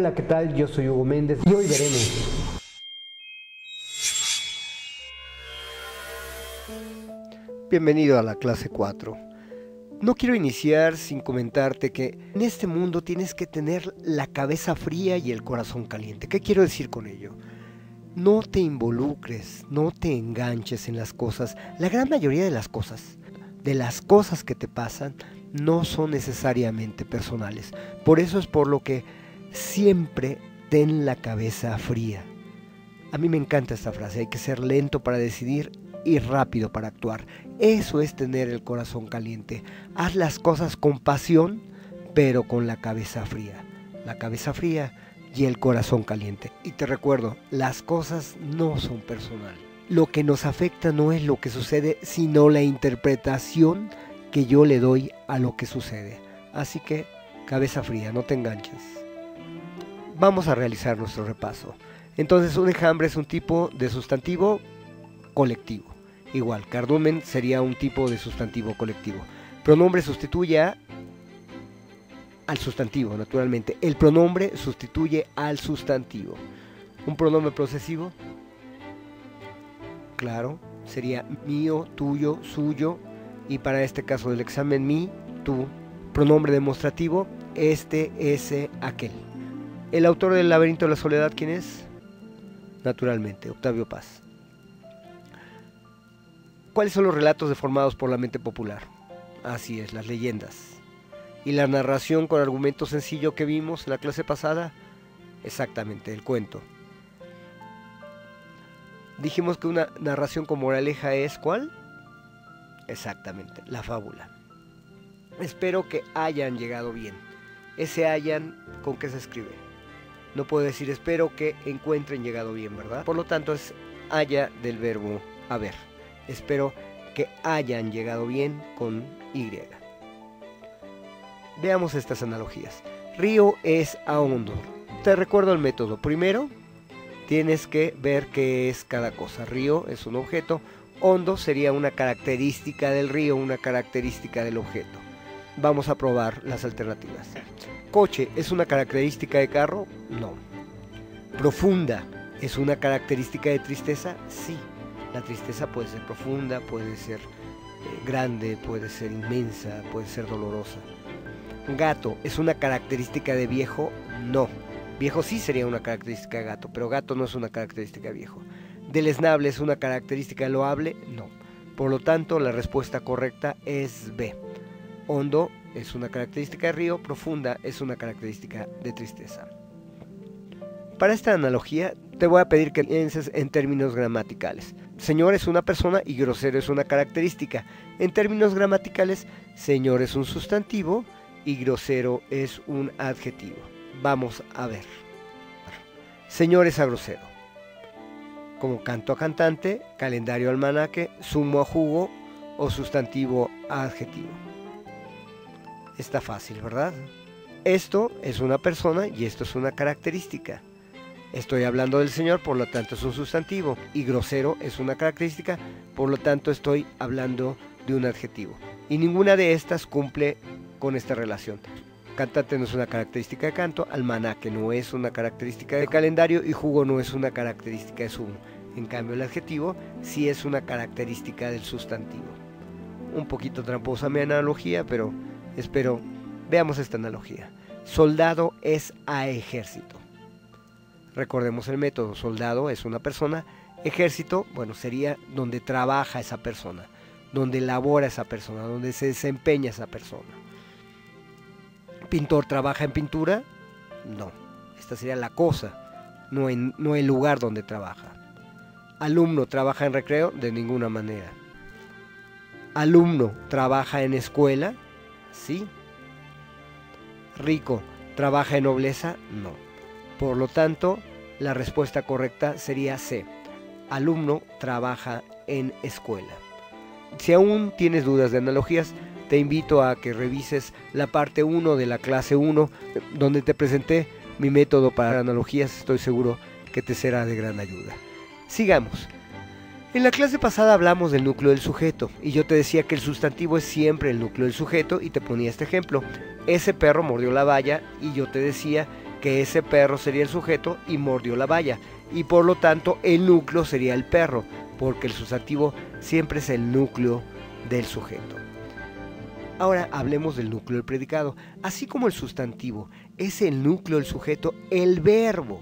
Hola, ¿qué tal? Yo soy Hugo Méndez y hoy veremos. Bienvenido a la clase 4. No quiero iniciar sin comentarte que en este mundo tienes que tener la cabeza fría y el corazón caliente. ¿Qué quiero decir con ello? No te involucres, no te enganches en las cosas. La gran mayoría de las cosas que te pasan, no son necesariamente personales. Por eso es por lo que siempre ten la cabeza fría. A mí me encanta esta frase, hay que ser lento para decidir y rápido para actuar. Eso es tener el corazón caliente. Haz las cosas con pasión, pero con la cabeza fría. La cabeza fría y el corazón caliente. Y te recuerdo, las cosas no son personales. Lo que nos afecta no es lo que sucede, sino la interpretación que yo le doy a lo que sucede. Así que, cabeza fría, no te enganches. Vamos a realizar nuestro repaso. Entonces, un enjambre es un tipo de sustantivo colectivo. Igual, cardumen sería un tipo de sustantivo colectivo. Pronombre sustituye al sustantivo, naturalmente. El pronombre sustituye al sustantivo. Un pronombre posesivo, claro, sería mío, tuyo, suyo. Y para este caso del examen, mí, tú. Pronombre demostrativo, este, ese, aquel. El autor del Laberinto de la Soledad, ¿quién es? Naturalmente, Octavio Paz. ¿Cuáles son los relatos deformados por la mente popular? Así es, las leyendas. ¿Y la narración con argumento sencillo que vimos en la clase pasada? Exactamente, el cuento. Dijimos que una narración con moraleja es ¿cuál? Exactamente, la fábula. Espero que hayan llegado bien. Ese hayan, ¿con qué se escribe? No puedo decir espero que encuentren llegado bien, ¿verdad? Por lo tanto es haya del verbo haber. Espero que hayan llegado bien con Y. Veamos estas analogías. Río es ahondo. Te recuerdo el método. Primero, tienes que ver qué es cada cosa. Río es un objeto. Hondo sería una característica del río, una característica del objeto. Vamos a probar las alternativas. Coche es una característica de carro. No. Profunda es una característica de tristeza. Sí. La tristeza puede ser profunda, puede ser grande, puede ser inmensa, puede ser dolorosa. Gato, ¿es una característica de viejo? No. Viejo sí sería una característica de gato, pero gato no es una característica de viejo. Deleznable, ¿es una característica de loable? No. Por lo tanto, la respuesta correcta es B. Hondo es una característica de río, profunda es una característica de tristeza. Para esta analogía, te voy a pedir que pienses en términos gramaticales. Señor es una persona y grosero es una característica. En términos gramaticales, señor es un sustantivo y grosero es un adjetivo. Vamos a ver. Señor es a grosero. Como canto a cantante, calendario a almanaque, zumo a jugo o sustantivo a adjetivo. Está fácil, ¿verdad? Esto es una persona y esto es una característica. Estoy hablando del señor, por lo tanto es un sustantivo, y grosero es una característica, por lo tanto estoy hablando de un adjetivo. Y ninguna de estas cumple con esta relación. Cantante no es una característica de canto, almanaque no es una característica de calendario y jugo no es una característica de zumo. En cambio el adjetivo sí es una característica del sustantivo. Un poquito tramposa mi analogía, pero espero veamos esta analogía. Soldado es a ejército. Recordemos el método. Soldado es una persona. Ejército, bueno, sería donde trabaja esa persona, donde labora esa persona, donde se desempeña esa persona. ¿Pintor trabaja en pintura? No. Esta sería la cosa, no el lugar donde trabaja. ¿Alumno trabaja en recreo? De ninguna manera. ¿Alumno trabaja en escuela? Sí. ¿Rico trabaja en nobleza? No. Por lo tanto, la respuesta correcta sería C. Alumno trabaja en escuela. Si aún tienes dudas de analogías, te invito a que revises la parte 1 de la clase 1, donde te presenté mi método para analogías. Estoy seguro que te será de gran ayuda. Sigamos. En la clase pasada hablamos del núcleo del sujeto y yo te decía que el sustantivo es siempre el núcleo del sujeto y te ponía este ejemplo. Ese perro mordió la valla y yo te decía que ese perro sería el sujeto y mordió la valla, y por lo tanto el núcleo sería el perro, porque el sustantivo siempre es el núcleo del sujeto. Ahora hablemos del núcleo del predicado. Así como el sustantivo es el núcleo del sujeto, el verbo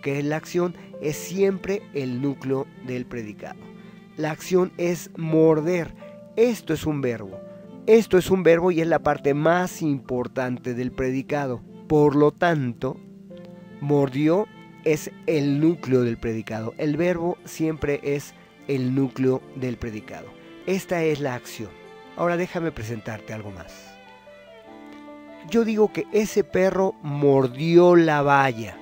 que es la acción, es siempre el núcleo del predicado. La acción es morder. Esto es un verbo. Esto es un verbo y es la parte más importante del predicado. Por lo tanto, mordió es el núcleo del predicado. El verbo siempre es el núcleo del predicado. Esta es la acción. Ahora déjame presentarte algo más. Yo digo que ese perro mordió la valla.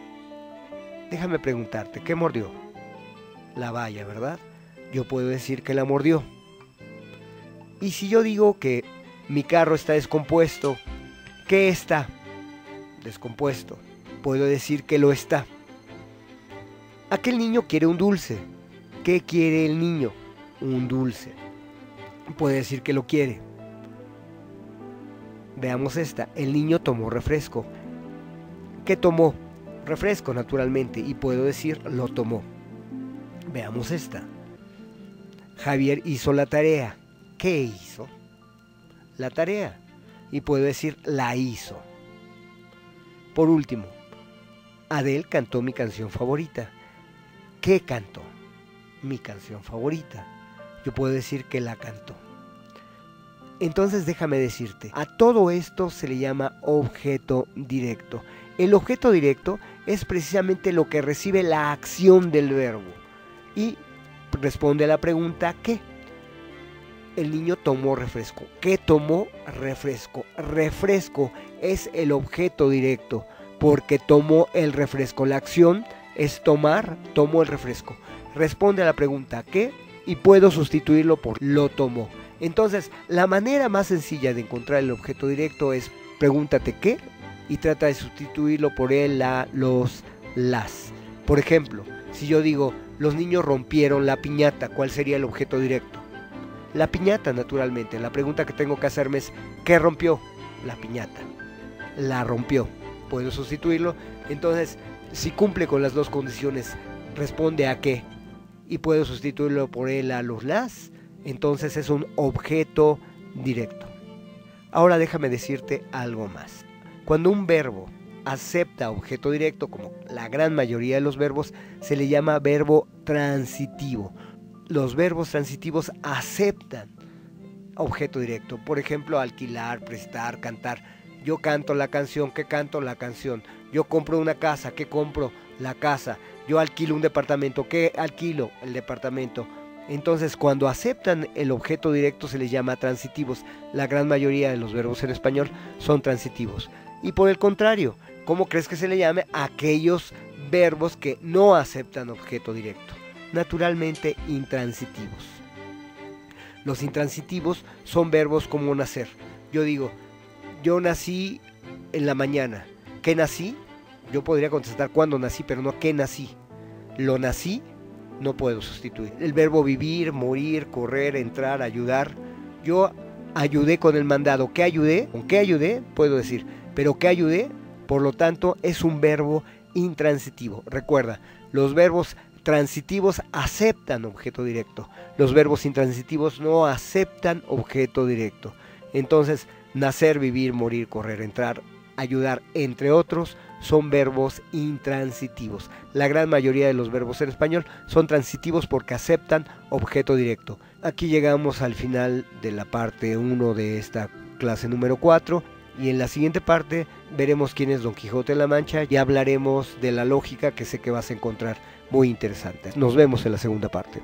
Déjame preguntarte, ¿qué mordió? La valla, ¿verdad? Yo puedo decir que la mordió. Y si yo digo que mi carro está descompuesto, ¿qué está? Descompuesto. Puedo decir que lo está. Aquel niño quiere un dulce. ¿Qué quiere el niño? Un dulce. Puede decir que lo quiere. Veamos esta. El niño tomó refresco. ¿Qué tomó? Refresco, naturalmente. Y puedo decir lo tomó. Veamos esta. Javier hizo la tarea. ¿Qué hizo? La tarea. Y puedo decir la hizo. Por último, Adele cantó mi canción favorita. ¿Qué cantó? Mi canción favorita. Yo puedo decir que la cantó. Entonces déjame decirte, a todo esto se le llama objeto directo. El objeto directo es precisamente lo que recibe la acción del verbo. Y responde a la pregunta ¿qué? El niño tomó refresco. ¿Qué tomó? Refresco. Refresco es el objeto directo porque tomó el refresco. La acción es tomar, tomó el refresco. Responde a la pregunta ¿qué? Y puedo sustituirlo por lo tomó. Entonces, la manera más sencilla de encontrar el objeto directo es pregúntate ¿qué? Y trata de sustituirlo por el, la, los, las. Por ejemplo, si yo digo los niños rompieron la piñata, ¿cuál sería el objeto directo? La piñata, naturalmente. La pregunta que tengo que hacerme es ¿qué rompió? La piñata. La rompió. Puedo sustituirlo. Entonces, si cumple con las dos condiciones, responde a ¿qué? Y puedo sustituirlo por el, a, los, las. Entonces es un objeto directo. Ahora déjame decirte algo más. Cuando un verbo acepta objeto directo, como la gran mayoría de los verbos, se le llama verbo transitivo. Los verbos transitivos aceptan objeto directo. Por ejemplo, alquilar, prestar, cantar. Yo canto la canción, ¿qué canto? La canción. Yo compro una casa, ¿qué compro? La casa. Yo alquilo un departamento, ¿qué alquilo? El departamento. Entonces, cuando aceptan el objeto directo se les llama transitivos. La gran mayoría de los verbos en español son transitivos. Y por el contrario, ¿cómo crees que se le llame a aquellos verbos que no aceptan objeto directo? Naturalmente, intransitivos. Los intransitivos son verbos como nacer. Yo digo, yo nací en la mañana. ¿Qué nací? Yo podría contestar cuándo nací, pero no qué nací. Lo nací. No puedo sustituir. El verbo vivir, morir, correr, entrar, ayudar. Yo ayudé con el mandado. ¿Qué ayudé? ¿Con qué ayudé? Puedo decir. Pero ¿qué ayudé? Por lo tanto, es un verbo intransitivo. Recuerda, los verbos transitivos aceptan objeto directo. Los verbos intransitivos no aceptan objeto directo. Entonces, nacer, vivir, morir, correr, entrar, ayudar, entre otros, son verbos intransitivos. La gran mayoría de los verbos en español son transitivos porque aceptan objeto directo. Aquí llegamos al final de la parte 1 de esta clase número 4 y en la siguiente parte veremos quién es Don Quijote de la Mancha y hablaremos de la lógica que sé que vas a encontrar muy interesante. Nos vemos en la segunda parte.